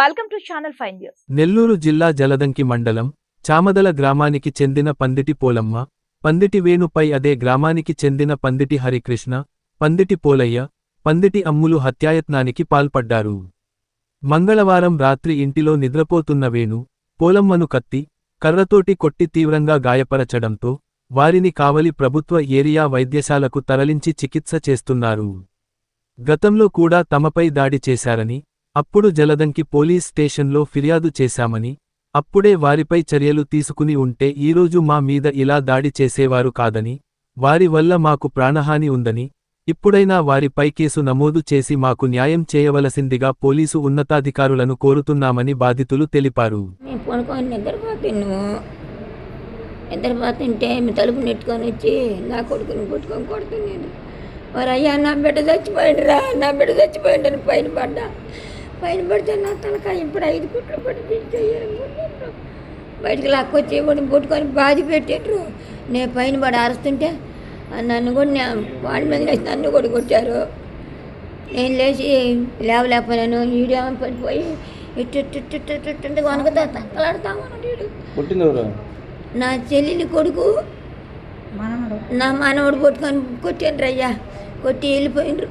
Welcome to channel 5 news. Nellore జిల్లా జలదంకి మండలం చామదల గ్రామానికి చెందిన పందిటి పోలమ్మ, పందిటి వేణుపై అదే గ్రామానికి చెందిన పందిటి హరికృష్ణ, పందిటి పోలయ్య, పందిటి అమ్ములు హత్యాయత్నానికి పాల్పడ్డారు. మంగళవారం రాత్రి ఇంటిలో నిద్రపోతున్న వేణు, పోలమ్మను కత్తి, కర్రతోటి కొట్టి తీవ్రంగా గాయపరచడంతో వారిని కావలి ప్రభుత్వ ఏరియా వైద్యశాలకు తరలించి చికిత్స చేస్తున్నారు. గతంలో కూడా తమపై దాడి చేశారని, అప్పుడు జలదంకి పోలీస్ స్టేషన్లో ఫిర్యాదు చేశామని, అప్పుడే వారిపై చర్యలు తీసుకుని ఉంటే ఈరోజు మా మీద ఇలా దాడి చేసేవారు కాదని, వారి వల్ల మాకు ప్రాణహాని ఉందని, ఇప్పుడైనా వారిపై కేసు నమోదు చేసి మాకు న్యాయం చేయవలసిందిగా పోలీసు ఉన్నతాధికారులను కోరుతున్నామని బాధితులు తెలిపారు. నిద్రపోతుంటే మీ తలుపు నెట్టుకొని వచ్చి నా కొడుకుని కొట్టుకొని కొడుతున్నాను. మరి అయ్యా నా బిడ్డ చచ్చిపోయిండ్రా, నా బిడ్డ చచ్చిపోయిండని పైన పడితే నా తలకాయ ఇప్పుడు 5 కుట్లు పడి బయటికి లాక్కొచ్చి ఇప్పుడు పుట్టుకొని బాధి పెట్టిండ్రు. నేను పైన పడి అరుస్తుంటే నన్ను కూడా వాళ్ళ మీద లేచి నన్ను కూడా కొట్టారు. నేను లేచి లేవలేకపోయాను. ఈడేమో పడిపోయి ఇట్టు వనకతా తక్కలాడతామన్నాడు. నా చెల్లెలి కొడుకు నా మనవడు పట్టుకొని కొట్టిండ్రు అయ్యా, కొట్టి వెళ్ళిపోయిండ్రు.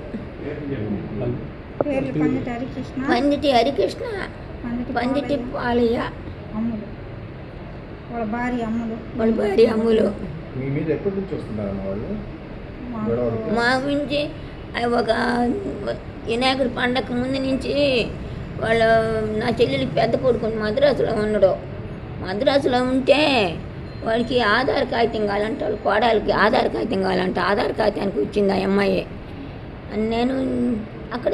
పందిటి హరికృష్ణ, పందిటి పాలయ్య, వాళ్ళ భార్య అమ్ములు. మా గురించి ఒక వినాయకుడి పండగ ముందు నుంచి నా చెల్లెలికి పెద్ద కొడుకుని మద్రాసులో ఉన్నాడు. మద్రాసులో ఉంటే వాడికి ఆధార్ కాగితం కావాలంటే వాళ్ళ కోడలికి ఆధార్ కాగితం కావాలంటే ఆధార్ కాగితానికి వచ్చింది ఆ అమ్మాయి. నేను అక్కడ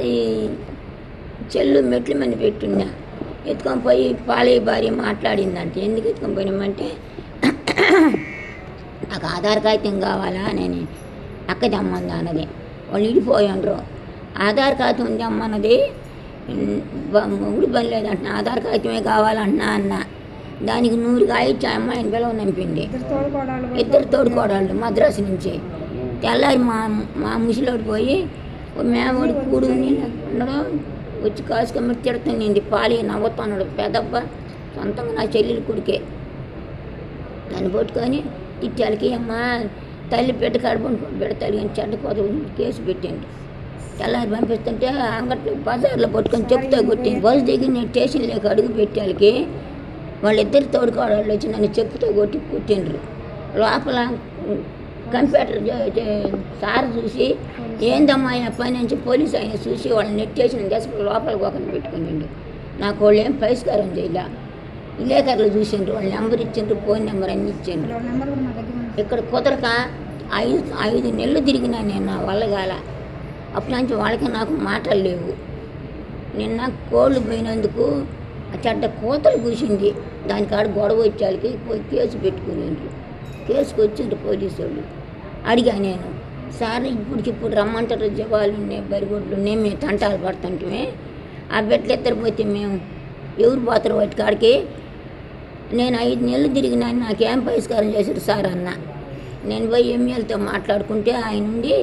చెల్లు మెట్ల మీద పెట్టున్నా. ఎత్తుకొని పోయి పాలయ్య భార్య మాట్లాడిందంటే ఎందుకు ఎత్తుకొని పోయినామంటే నాకు ఆధార్ కాగితం కావాలా నేను అక్కది అమ్మంది అన్నది. వాళ్ళు ఇడిపోయిండ్రు. ఆధార్ కాగితం ఉంది అమ్మన్నది, మొగుడు పని లేదంటున్నా, ఆధార్ కాగితమే కావాలంటున్నా అన్న. దానికి 100 కాయిచ్చి ఆ అమ్మాయిని పిలవ నంపింది. ఇద్దరు తోడుకోడాళ్ళు మద్రాసు నుంచి. తెల్లారి మా ముసిలోడు పోయి మేమోడు కూడు ఉండడం వచ్చి కాసుకొని తిడుతుంది. పాలి నవ్వుతున్నాడు. పెద్దబ్బ సొంతంగా నా చెల్లెలు కొడుకే. నన్ను పట్టుకొని తిట్టాలకి అమ్మ తల్లి బిడ్డ కడుపుని బిడ్డ తల్లి అని చెడ్డ కోత కేసు పెట్టిండు. తెల్లారి పంపిస్తుంటే అంగట్లో బజార్లో పట్టుకొని చెప్తా కొట్టింది. బస్సు దిగి నేను స్టేషన్లోకి అడుగు పెట్టాలకి వాళ్ళిద్దరు తోడుకోవడాళ్ళు వచ్చి నన్ను చెప్పుతో కొట్టిండ్రు. లోపల కంప్యూటర్ సార్ చూసి ఏందమ్మా ఆయన పని నుంచి పోలీసు ఆయన చూసి వాళ్ళని నెట్టేసిన దేశం లోపలికి ఒకరిని పెట్టుకునిండు. నాకు వాళ్ళు ఏం పరిష్కారం చేయలే. విలేకరులు చూసిండ్రు, వాళ్ళ నెంబర్ ఇచ్చిండ్రు, ఫోన్ నెంబర్ అన్ని ఇచ్చిండ్రు. ఇక్కడ కుదరక 5 నెలలు తిరిగినా నేను, నా వల్ల కాల. అప్పటి నుంచి వాళ్ళకి నాకు మాటలు లేవు. నిన్న కోళ్ళు పోయినందుకు చెడ్డ కోతలు కూసింది. దానికాడ గొడవ వచ్చాలకి పోయి కేసు పెట్టుకునేండ్రు. కేసుకు వచ్చిండ్రు పోలీసు వాళ్ళు. అడిగా నేను, సార్ ఇప్పుడు రమ్మంటారు, జవాలు ఉన్నాయి, బరిగొడ్లు ఉన్నాయి, మేము తంటాలు పడుతుంటే ఆ బిడ్డలు ఎత్తరిపోతే మేము ఎవరు పోతారు వాటి కాడికి. నేను 5 నెలలు తిరిగినా నాకేం పరిష్కారం చేశారు సార్ అన్న. నేను పోయి ఎమ్మెల్యేతో మాట్లాడుకుంటే ఆయన ఉండి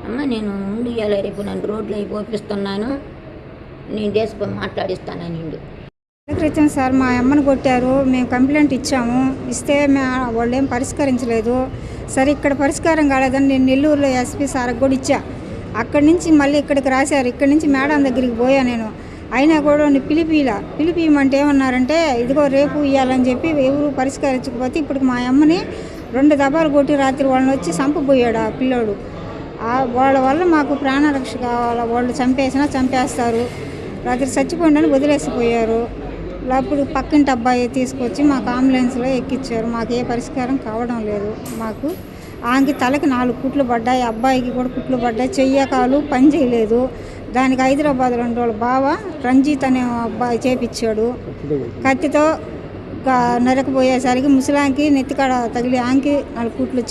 అమ్మ నేను ఉండి ఇలా రేపు నన్ను రోడ్లు అయి పోపిస్తున్నాను, నేను దేశపోయి మాట్లాడిస్తానని. క్రితం సార్ మా అమ్మను కొట్టారు, మేము కంప్లైంట్ ఇచ్చాము. ఇస్తే వాళ్ళు ఏం పరిష్కరించలేదు. సరే ఇక్కడ పరిష్కారం కాలేదని నేను నెల్లూరులో ఎస్పీ సార్కి కూడా ఇచ్చా. అక్కడి నుంచి మళ్ళీ ఇక్కడికి రాశారు. ఇక్కడి నుంచి మేడం దగ్గరికి పోయా నేను. అయినా కూడా పిలిపియమంటే ఏమన్నారంటే ఇదిగో రేపు ఇవ్వాలని చెప్పి ఎవరు పరిష్కరించకపోతే ఇప్పుడు మా అమ్మని 2 దెబ్బలు కొట్టి రాత్రి వాళ్ళని వచ్చి చంపబోయాడు ఆ పిల్లోడు. వాళ్ళ వల్ల మాకు ప్రాణరక్ష కావాలా, వాళ్ళు చంపేస్తారు. రాత్రి చచ్చిపోయిందని వదిలేసిపోయారు. అప్పుడు పక్కింటి అబ్బాయి తీసుకొచ్చి మాకు అంబులెన్స్లో ఎక్కించారు. మాకు ఏ పరిష్కారం కావడం లేదు. మాకు ఆమెకి తలకి 4 కుట్లు పడ్డాయి, అబ్బాయికి కూడా కుట్లు పడ్డాయి, చెయ్యకాలు పని చేయలేదు. దానికి హైదరాబాద్ 2 రోజుల బావ రంజిత్ అనే అబ్బాయి చేపించాడు. కత్తితో నరకపోయేసరికి ముసలాంకి నెత్తికాడ తగిలి ఆంకి 4 కుట్లు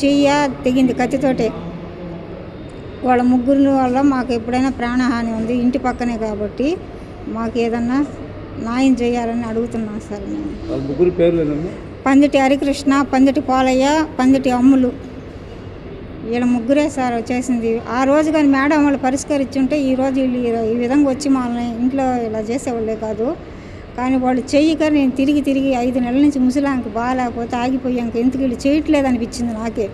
తెగింది కత్తితోటే. వాళ్ళ ముగ్గురు వల్ల మాకు ఎప్పుడైనా ప్రాణహాని ఉంది. ఇంటి పక్కనే కాబట్టి మాకు ఏదన్నా న్యాయం చేయాలని అడుగుతున్నాం సార్. నేను పందిటి హరికృష్ణ, పందిటి పోలయ్య, పందిటి అమ్ములు, వీళ్ళ ముగ్గురే సార్ చేసింది. ఆ రోజు కానీ మేడం వాళ్ళు పరిష్కరించుంటే ఈరోజు వీళ్ళు ఈ విధంగా వచ్చి మనల్ని ఇంట్లో ఇలా చేసేవాళ్ళే కాదు. కానీ వాళ్ళు చెయ్యక నేను తిరిగి 5 నెలల నుంచి ముసలాంక బాగాలేకపోతే ఆగిపోయాక ఎందుకు వీళ్ళు చేయట్లేదు అనిపించింది నాకే.